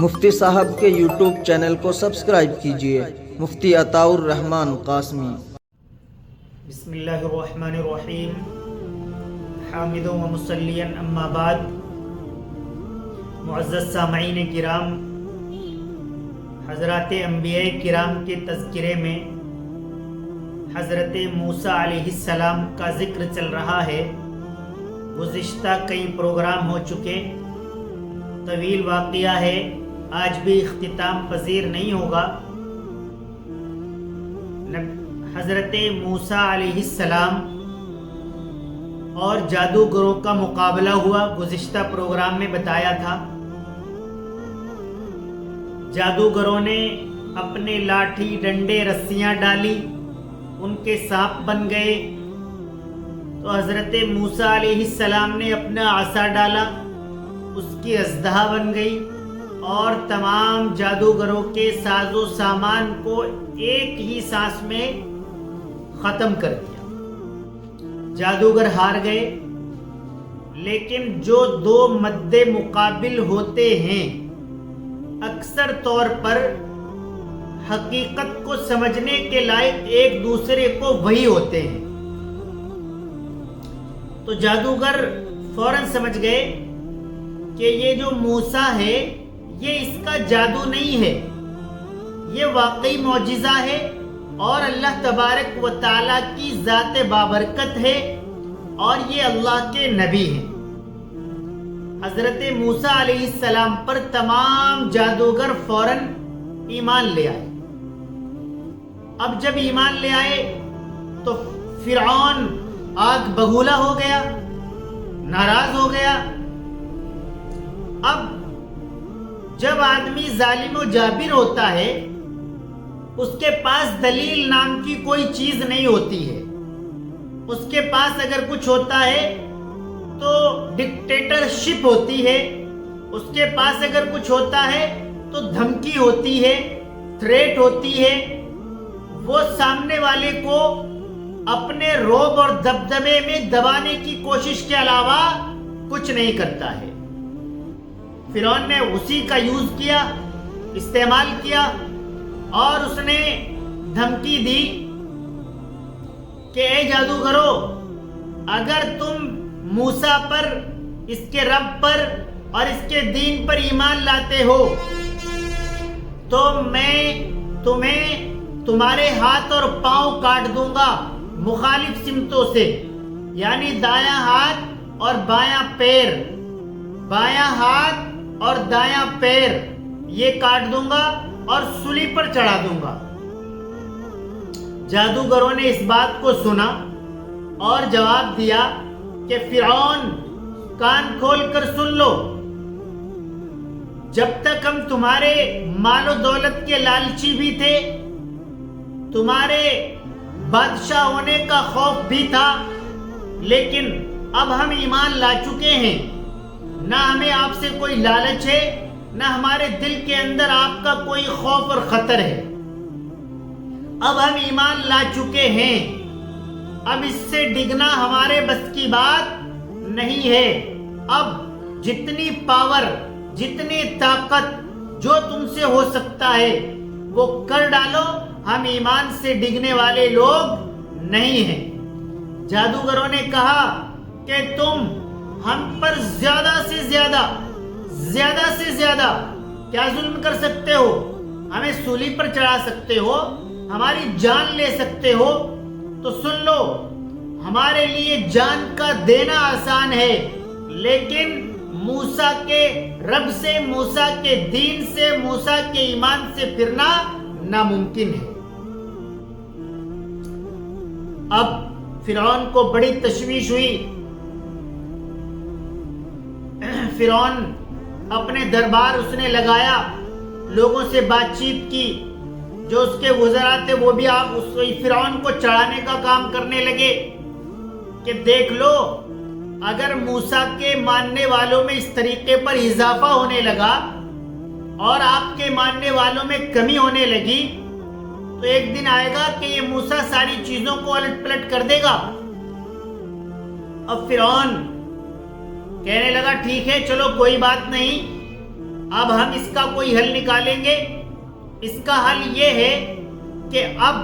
مفتی صاحب کے YouTube channel کو سبسکرائب کیجیے، مفتی عطاء الرحمن قاسمی۔ بسم اللہ الرحمن الرحیم، حامدوں و مصلیاً اما بعد۔ معزز سامعین کرام، حضرات انبیاء کرام کے تذکرے میں حضرت موسیٰ علیہ السلام کا ذکر چل رہا ہے۔ گزشتہ کئی پروگرام ہو چکے، طویل واقعہ ہے، آج بھی اختتام پذیر نہیں ہوگا۔ حضرت موسیٰ علیہ السلام اور جادوگروں کا مقابلہ ہوا، گزشتہ پروگرام میں بتایا تھا۔ جادوگروں نے اپنے لاٹھی ڈنڈے رسیاں ڈالی، ان کے سانپ بن گئے، تو حضرت موسیٰ علیہ السلام نے اپنا عصا ڈالا، اس کی اژدہا بن گئی اور تمام جادوگروں کے ساز و سامان کو ایک ہی سانس میں ختم کر دیا۔ جادوگر ہار گئے، لیکن جو دو مد مقابل ہوتے ہیں اکثر طور پر حقیقت کو سمجھنے کے لائق ایک دوسرے کو وہی ہوتے ہیں۔ تو جادوگر فوراً سمجھ گئے کہ یہ جو موسیٰ ہے یہ اس کا جادو نہیں ہے، یہ واقعی معجزہ ہے اور اللہ تبارک و تعالیٰ کی ذات بابرکت ہے اور یہ اللہ کے نبی ہیں۔ حضرت موسیٰ علیہ السلام پر تمام جادوگر فوراً ایمان لے آئے۔ اب جب ایمان لے آئے تو فرعون آگ بگولا ہو گیا، ناراض ہو گیا۔ اب جب آدمی ظالم و جابر ہوتا ہے، اس کے پاس دلیل نام کی کوئی چیز نہیں ہوتی ہے۔ اس کے پاس اگر کچھ ہوتا ہے تو ڈکٹیٹرشپ ہوتی ہے، اس کے پاس اگر کچھ ہوتا ہے تو دھمکی ہوتی ہے، تھریٹ ہوتی ہے۔ وہ سامنے والے کو اپنے رعب اور دبدبے میں دبانے کی کوشش کے علاوہ کچھ نہیں کرتا ہے۔ فرعون نے اسی کا یوز کیا، استعمال کیا، اور اس نے دھمکی دی کہ اے جادوگرو، اگر تم موسیٰ پر، اس کے رب پر اور اس کے دین پر ایمان لاتے ہو تو میں تمہیں تمہارے ہاتھ اور پاؤں کاٹ دوں گا مخالف سمتوں سے، یعنی دایاں ہاتھ اور بایاں پیر، بایاں ہاتھ اور دایاں پیر یہ کاٹ دوں گا اور سولی پر چڑھا دوں گا۔ جادوگروں نے اس بات کو سنا اور جواب دیا کہ فرعون کان کھول کر سن لو، جب تک ہم تمہارے مال و دولت کے لالچی بھی تھے، تمہارے بادشاہ ہونے کا خوف بھی تھا، لیکن اب ہم ایمان لا چکے ہیں، نہ ہمیں آپ سے کوئی لالچ ہے، نہ ہمارے دل کے اندر آپ کا کوئی خوف اور خطر ہے۔ اب ہم ایمان لا چکے ہیں، اب اس سے ڈگنا ہمارے بس کی بات نہیں ہے۔ اب جتنی پاور، جتنی طاقت جو تم سے ہو سکتا ہے وہ کر ڈالو، ہم ایمان سے ڈگنے والے لوگ نہیں ہیں۔ جادوگروں نے کہا کہ تم ہم پر زیادہ سے زیادہ کیا ظلم کر سکتے ہو؟ ہمیں سولی پر چڑھا سکتے ہو، ہماری جان لے سکتے ہو، تو سن لو، ہمارے لیے جان کا دینا آسان ہے، لیکن موسیٰ کے رب سے، موسیٰ کے دین سے، موسیٰ کے ایمان سے پھرنا ناممکن ہے۔ اب فرعون کو بڑی تشویش ہوئی۔ فرعون اپنے دربار اس نے لگایا، لوگوں سے بات چیت کی، جو اس کے وزراء تھے وہ بھی آپ اس فرعون کو چڑھانے کا کام کرنے لگے کہ دیکھ لو، اگر موسیٰ کے ماننے والوں میں اس طریقے پر اضافہ ہونے لگا اور آپ کے ماننے والوں میں کمی ہونے لگی تو ایک دن آئے گا کہ یہ موسیٰ ساری چیزوں کو الٹ پلٹ کر دے گا۔ اب فرعون کہنے لگا ٹھیک ہے، چلو کوئی بات نہیں، اب ہم اس کا کوئی حل نکالیں گے. اس کا حل یہ ہے کہ اب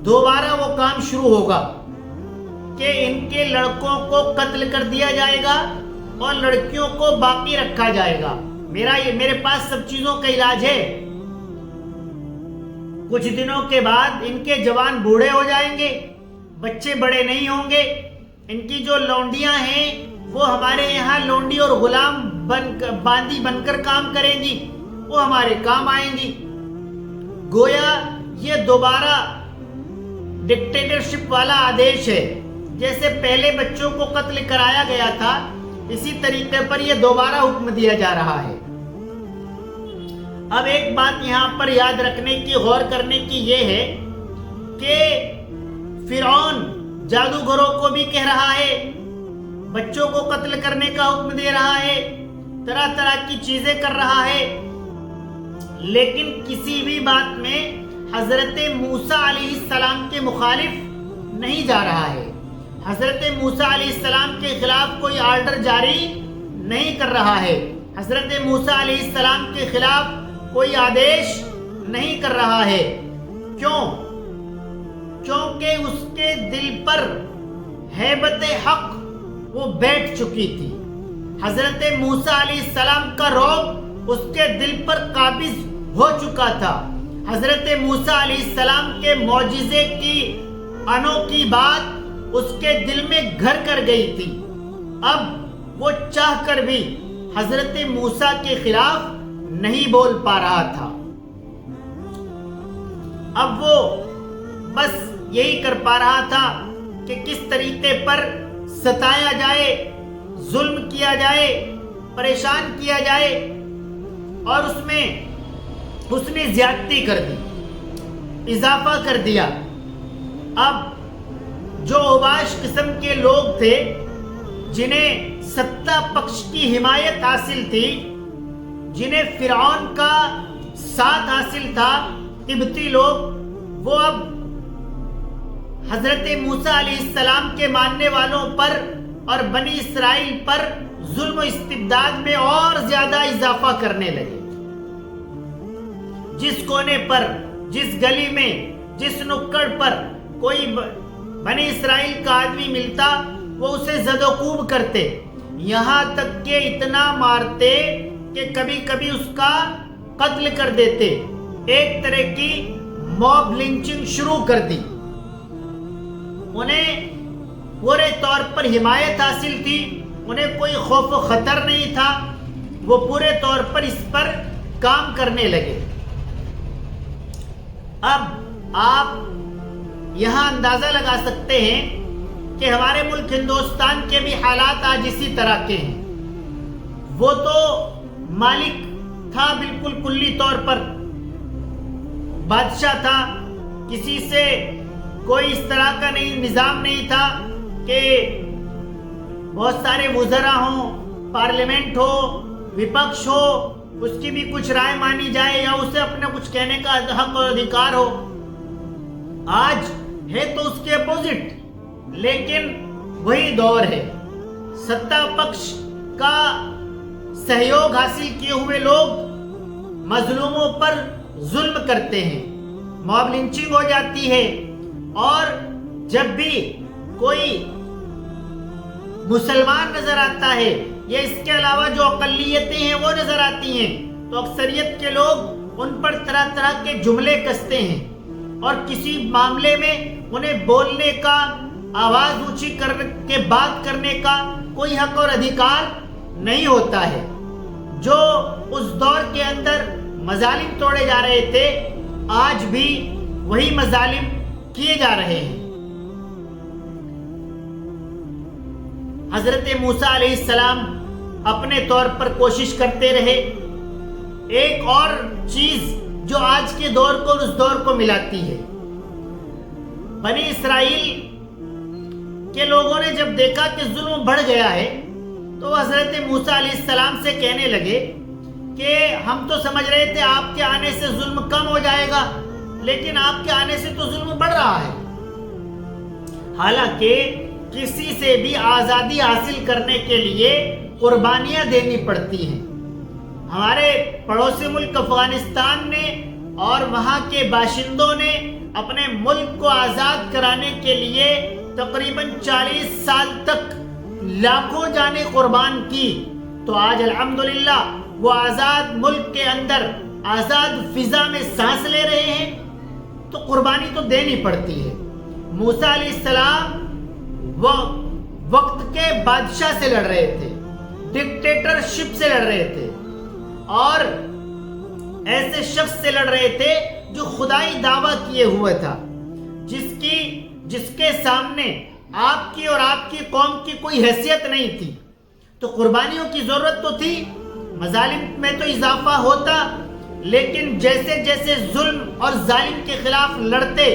دوبارہ وہ کام شروع ہوگا کہ ان کے لڑکوں کو قتل کر دیا جائے گا اور لڑکیوں کو باقی رکھا جائے گا. میرے پاس سب چیزوں کا علاج ہے. کچھ دنوں کے بعد ان کے جوان بوڑھے ہو جائیں گے, بچے بڑے نہیں ہوں گے. ان کی جو لونڈیاں ہیں وہ ہمارے یہاں لونڈی اور غلام باندی بن کر کام کریں گی, وہ ہمارے کام آئیں گی. گویا یہ دوبارہ ڈکٹیٹرشپ والا آدیش ہے. جیسے پہلے بچوں کو قتل کرایا گیا تھا, اسی طریقے پر یہ دوبارہ حکم دیا جا رہا ہے. اب ایک بات یہاں پر یاد رکھنے کی, غور کرنے کی یہ ہے کہ فرعون جادوگروں کو بھی کہہ رہا ہے, بچوں کو قتل کرنے کا حکم دے رہا ہے, طرح طرح کی چیزیں کر رہا ہے, لیکن کسی بھی بات میں حضرت موسیٰ علیہ السلام کے مخالف نہیں جا رہا ہے. حضرت موسیٰ علیہ السلام کے خلاف کوئی آرڈر جاری نہیں کر رہا ہے. حضرت موسیٰ علیہ السلام کے خلاف کوئی آدیش نہیں کر رہا ہے. کیوں؟ کیونکہ اس کے دل پر ہیبت حق وہ بیٹھ چکی تھی. حضرت موسیٰ علیہ السلام کا رعب اس کے دل پر قابض ہو چکا تھا. حضرت موسیٰ علیہ السلام کے معجزے کی انوکھی بات اس کے دل میں گھر کر گئی تھی. اب وہ چاہ کر بھی حضرت موسیٰ کے خلاف نہیں بول پا رہا تھا. اب وہ بس یہی کر پا رہا تھا کہ کس طریقے پر ستایا جائے, ظلم کیا جائے, پریشان کیا جائے, اور اس نے زیادتی کر دی, اضافہ کر دیا. اب جو اوباش قسم کے لوگ تھے, جنہیں ستہ پکش کی حمایت حاصل تھی, جنہیں فرعون کا ساتھ حاصل تھا, قبطی لوگ, وہ اب حضرت موسیٰ علیہ السلام کے ماننے والوں پر اور بنی اسرائیل پر ظلم و استبداد میں اور زیادہ اضافہ کرنے لگے. جس کونے پر, جس گلی میں, جس نکڑ پر کوئی بنی اسرائیل کا آدمی ملتا, وہ اسے زد و کوب کرتے, یہاں تک کہ اتنا مارتے کہ کبھی کبھی اس کا قتل کر دیتے. ایک طرح کی موب لنچنگ شروع کر دی. انہیں پورے طور پر حمایت حاصل تھی, انہیں کوئی خوف و خطر نہیں تھا, وہ پورے طور پر اس پر کام کرنے لگے. اب آپ یہاں اندازہ لگا سکتے ہیں کہ ہمارے ملک ہندوستان کے بھی حالات آج اسی طرح کے ہیں. وہ تو مالک تھا بالکل کلی طور پر, بادشاہ تھا, کسی سے کوئی اس طرح کا نظام نہیں تھا کہ بہت سارے وزراء ہوں, پارلیمنٹ ہو, وپکش ہو, اس کی بھی کچھ رائے مانی جائے یا اسے اپنا کچھ کہنے کا حق اور ادھیکار ہو. آج ہے تو اس کے اپوزٹ, لیکن وہی دور ہے. ستہ پکش کا سہیوگ حاصل کیے ہوئے لوگ مظلوموں پر ظلم کرتے ہیں, موب لنچنگ ہو جاتی ہے, اور جب بھی کوئی مسلمان نظر آتا ہے یا اس کے علاوہ جو اقلیتیں ہیں وہ نظر آتی ہیں, تو اکثریت کے لوگ ان پر طرح طرح کے جملے کستے ہیں, اور کسی معاملے میں انہیں بولنے کا, آواز اونچی کر کے بات کرنے کا کوئی حق اور ادھیکار نہیں ہوتا ہے. جو اس دور کے اندر مظالم توڑے جا رہے تھے, آج بھی وہی مظالم کیے جا رہے ہیں. حضرت موسیٰ علیہ السلام اپنے طور پر کوشش کرتے رہے. ایک اور چیز جو آج کے دور کو اس دور کو ملاتی ہے, بنی اسرائیل کے لوگوں نے جب دیکھا کہ ظلم بڑھ گیا ہے, تو حضرت موسیٰ علیہ السلام سے کہنے لگے کہ ہم تو سمجھ رہے تھے آپ کے آنے سے ظلم کم ہو جائے گا, لیکن آپ کے آنے سے تو ظلم بڑھ رہا ہے. حالانکہ کسی سے بھی آزادی حاصل کرنے کے لیے قربانیاں دینی پڑتی ہیں. ہمارے پڑوسی ملک افغانستان نے اور وہاں کے باشندوں نے اپنے ملک کو آزاد کرانے کے لیے تقریباً 40 سال تک لاکھوں جانیں قربان کی، تو آج الحمدللہ وہ آزاد ملک کے اندر آزاد فضا میں سانس لے رہے ہیں، تو قربانی تو دینی پڑتی ہے۔ موسیٰ علیہ السلام وہ وقت کے بادشاہ سے لڑ رہے تھے، ڈکٹیٹرشپ سے لڑ رہے تھے، اور ایسے شخص سے لڑ رہے تھے جو خدائی دعویٰ کیے ہوئے تھا، جس کے سامنے آپ کی اور آپ کی قوم کی کوئی حیثیت نہیں تھی، تو قربانیوں کی ضرورت تو تھی، مظالم میں تو اضافہ ہوتا، لیکن جیسے جیسے ظلم اور ظالم کے خلاف لڑتے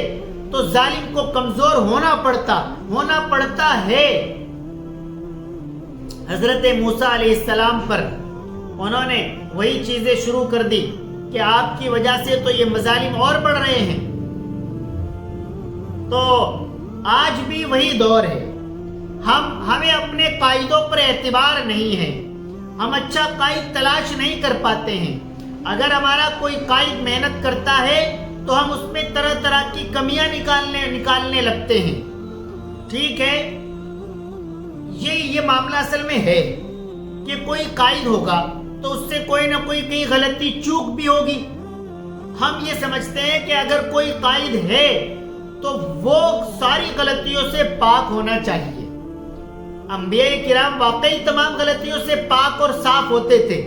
تو ظالم کو کمزور ہونا پڑتا ہے۔ حضرت موسیٰ علیہ السلام پر انہوں نے وہی چیزیں شروع کر دی کہ آپ کی وجہ سے تو یہ مظالم اور بڑھ رہے ہیں۔ تو آج بھی وہی دور ہے، ہمیں اپنے قائدوں پر اعتبار نہیں ہے، ہم اچھا قائد تلاش نہیں کر پاتے ہیں۔ اگر ہمارا کوئی قائد محنت کرتا ہے تو ہم اس میں طرح طرح کی کمیاں نکالنے لگتے ہیں۔ ٹھیک ہے، یہ معاملہ اصل میں ہے کہ کوئی قائد ہوگا تو اس سے کوئی نہ کوئی کہیں غلطی چوک بھی ہوگی۔ ہم یہ سمجھتے ہیں کہ اگر کوئی قائد ہے تو وہ ساری غلطیوں سے پاک ہونا چاہیے۔ انبیاء کرام واقعی تمام غلطیوں سے پاک اور صاف ہوتے تھے،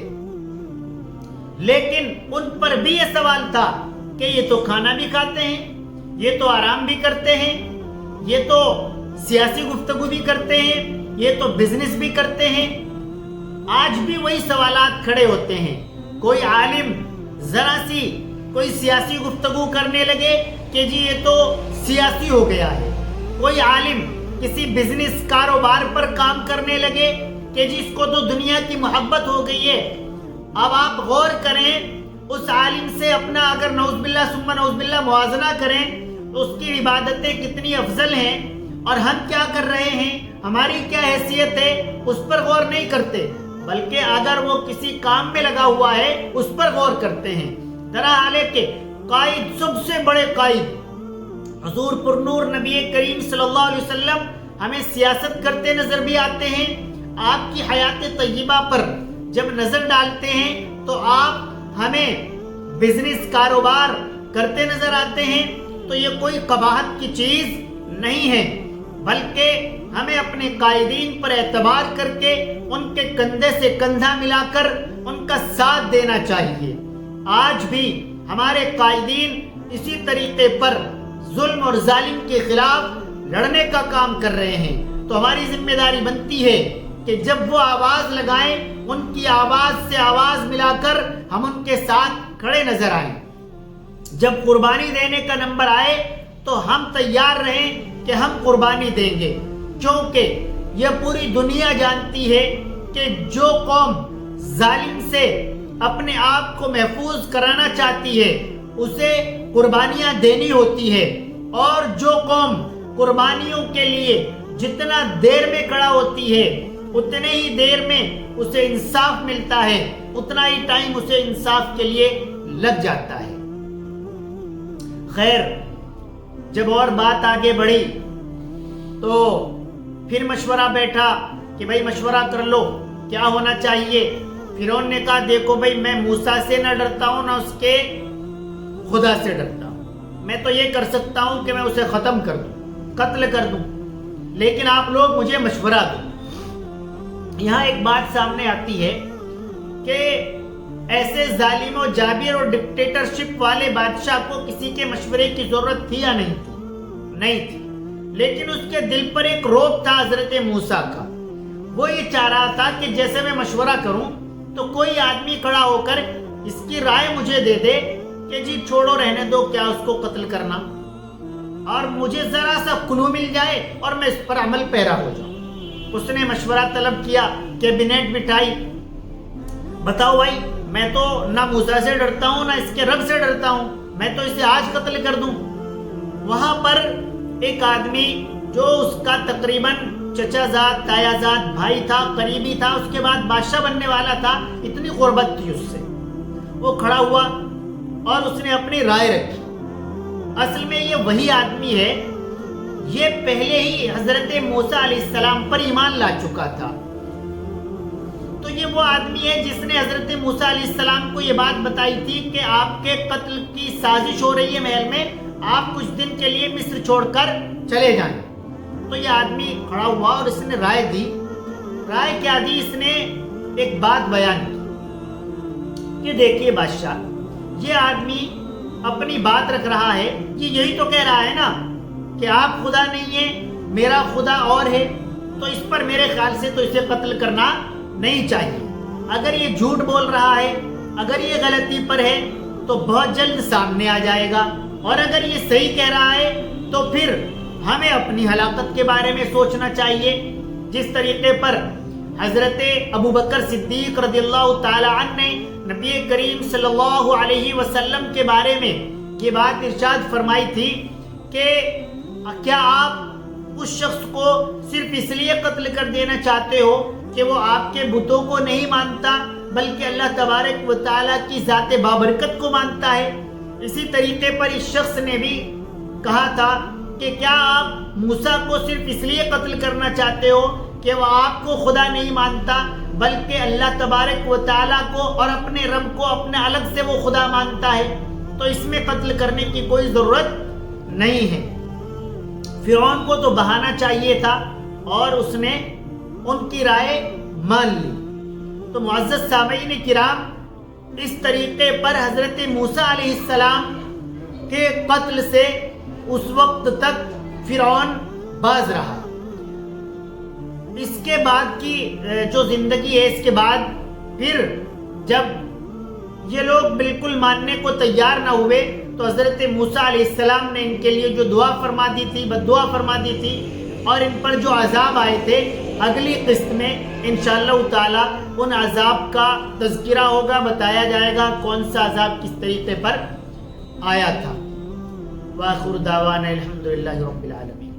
لیکن ان پر بھی یہ سوال تھا کہ یہ تو کھانا بھی کھاتے ہیں، یہ تو آرام بھی کرتے ہیں، یہ تو سیاسی گفتگو بھی کرتے ہیں، یہ تو بزنس بھی کرتے ہیں۔ آج بھی وہی سوالات کھڑے ہوتے ہیں۔ کوئی عالم ذرا سی کوئی سیاسی گفتگو کرنے لگے کہ جی یہ تو سیاسی ہو گیا ہے، کوئی عالم کسی بزنس کاروبار پر کام کرنے لگے کہ جی اس کو تو دنیا کی محبت ہو گئی ہے۔ اب آپ غور کریں، اس عالم سے اپنا اگر نعوذ باللہ ثم نعوذ باللہ موازنہ کریں تو اس کی عبادتیں کتنی افضل ہیں اور ہم کیا کر رہے ہیں، ہماری کیا حیثیت ہے، اس پر غور نہیں کرتے، بلکہ اگر وہ کسی کام میں لگا ہوا ہے اس پر غور کرتے ہیں۔ درحال ہے کہ قائد، سب سے بڑے قائد حضور پر نور نبی کریم صلی اللہ علیہ وسلم ہمیں سیاست کرتے نظر بھی آتے ہیں۔ آپ کی حیات طیبہ پر جب نظر ڈالتے ہیں تو آپ ہمیں بزنس کاروبار کرتے نظر آتے ہیں، تو یہ کوئی قباحت کی چیز نہیں ہے، بلکہ ہمیں اپنے قائدین پر اعتبار کر کے ان کے کندھے سے کندھا ملا کر ان کا ساتھ دینا چاہیے۔ آج بھی ہمارے قائدین اسی طریقے پر ظلم اور ظالم کے خلاف لڑنے کا کام کر رہے ہیں، تو ہماری ذمہ داری بنتی ہے کہ جب وہ آواز لگائیں ان کی آواز سے آواز ملا کر ہم ان کے ساتھ کھڑے نظر آئیں۔ جب قربانی دینے کا نمبر آئے تو ہم تیار رہیں کہ ہم قربانی دیں گے، کیونکہ یہ پوری دنیا جانتی ہے کہ جو قوم ظالم سے اپنے آپ کو محفوظ کرانا چاہتی ہے اسے قربانیاں دینی ہوتی ہے، اور جو قوم قربانیوں کے لیے جتنا دیر میں کھڑا ہوتی ہے اتنے ہی دیر میں اسے انصاف ملتا ہے، اتنا ہی ٹائم اسے انصاف کے لیے لگ جاتا ہے۔ خیر، جب اور بات آگے بڑھی تو پھر مشورہ بیٹھا کہ بھائی مشورہ کر لو کیا ہونا چاہیے۔ فرعون نے کہا دیکھو بھائی میں موسیٰ سے نہ ڈرتا ہوں نہ اس کے خدا سے ڈرتا ہوں، میں تو یہ کر سکتا ہوں کہ میں اسے ختم کر دوں، قتل کر دوں، لیکن آپ لوگ مجھے مشورہ دو۔ یہاں ایک بات سامنے آتی ہے کہ ایسے ظالم و جابر اور ڈکٹیٹرشپ والے بادشاہ کو کسی کے مشورے کی ضرورت تھی یا نہیں تھی؟ نہیں تھی، لیکن اس کے دل پر ایک روب تھا حضرت موسیٰ کا۔ وہ یہ چاہ رہا تھا کہ جیسے میں مشورہ کروں تو کوئی آدمی کھڑا ہو کر اس کی رائے مجھے دے دے کہ جی چھوڑو رہنے دو، کیا اس کو قتل کرنا، اور مجھے ذرا سا کلو مل جائے اور میں اس پر عمل پیرا ہو جاؤں۔ اس نے مشورہ طلب کیا، کیبنٹ بٹھائی، بتاؤ بھائی میں تو نہ موسیٰ سے ڈرتا ہوں نہ اس کے رب سے ڈرتا ہوں، میں تو اسے آج قتل کر دوں۔ وہاں پر ایک آدمی جو اس کا تقریباً چچا زاد، تایا زاد بھائی تھا، قریبی تھا، اس کے بعد بادشاہ بننے والا تھا، اتنی قربت تھی اس سے، وہ کھڑا ہوا اور اس نے اپنی رائے رکھی. اصل میں یہ وہی آدمی ہے، یہ پہلے ہی حضرت موسیٰ علیہ السلام پر ایمان لا چکا تھا. تو یہ وہ آدمی ہے جس نے حضرت موسیٰ علیہ السلام کو یہ بات بتائی تھی کہ آپ کے قتل کی سازش ہو رہی ہے محل میں، آپ کچھ دن کے لیے مصر چھوڑ کر چلے جائیں. تو یہ آدمی کھڑا ہوا اور اس نے رائے دی. رائے کیا دی؟ اس نے ایک بات بیان کی کہ دیکھیے بادشاہ، یہ آدمی اپنی بات رکھ رہا ہے، یہ یہی تو کہہ رہا ہے نا کہ آپ خدا نہیں ہیں، میرا خدا اور ہے، تو اس پر میرے خیال سے تو اسے قتل کرنا نہیں چاہیے. اگر یہ جھوٹ بول رہا ہے، اگر یہ غلطی پر ہے تو بہت جلد سامنے آ جائے گا، اور اگر یہ صحیح کہہ رہا ہے تو پھر ہمیں اپنی ہلاکت کے بارے میں سوچنا چاہیے. جس طریقے پر حضرت ابوبکر صدیق رضی اللہ تعالی عنہ نے نبی کریم صلی اللہ علیہ وسلم کے بارے میں یہ بات ارشاد فرمائی تھی کہ کیا آپ اس شخص کو صرف اس لیے قتل کر دینا چاہتے ہو کہ وہ آپ کے بتوں کو نہیں مانتا بلکہ اللہ تبارک و تعالیٰ کی ذات بابرکت کو مانتا ہے. اسی طریقے پر اس شخص نے بھی کہا تھا کہ کیا آپ موسیٰ کو صرف اس لیے قتل کرنا چاہتے ہو کہ وہ آپ کو خدا نہیں مانتا بلکہ اللہ تبارک و تعالیٰ کو اور اپنے رب کو اپنے الگ سے وہ خدا مانتا ہے، تو اس میں قتل کرنے کی کوئی ضرورت نہیں ہے. فرعون کو تو بہانا چاہیے تھا اور اس نے ان کی رائے مان لی. تو معزز سامعین کرام، اس طریقے پر حضرت موسیٰ علیہ السلام کے قتل سے اس وقت تک فرعون باز رہا. اس کے بعد کی جو زندگی ہے، اس کے بعد پھر جب یہ لوگ بالکل ماننے کو تیار نہ ہوئے تو حضرت موسیٰ علیہ السلام نے ان کے لیے جو دعا فرما دی تھی، بد دعا فرما دی تھی، اور ان پر جو عذاب آئے تھے اگلی قسط میں انشاءاللہ تعالی ان عذاب کا تذکرہ ہوگا، بتایا جائے گا کون سا عذاب کس طریقے پر آیا تھا. وآخر دعوانا الحمدللہ رب العالمین.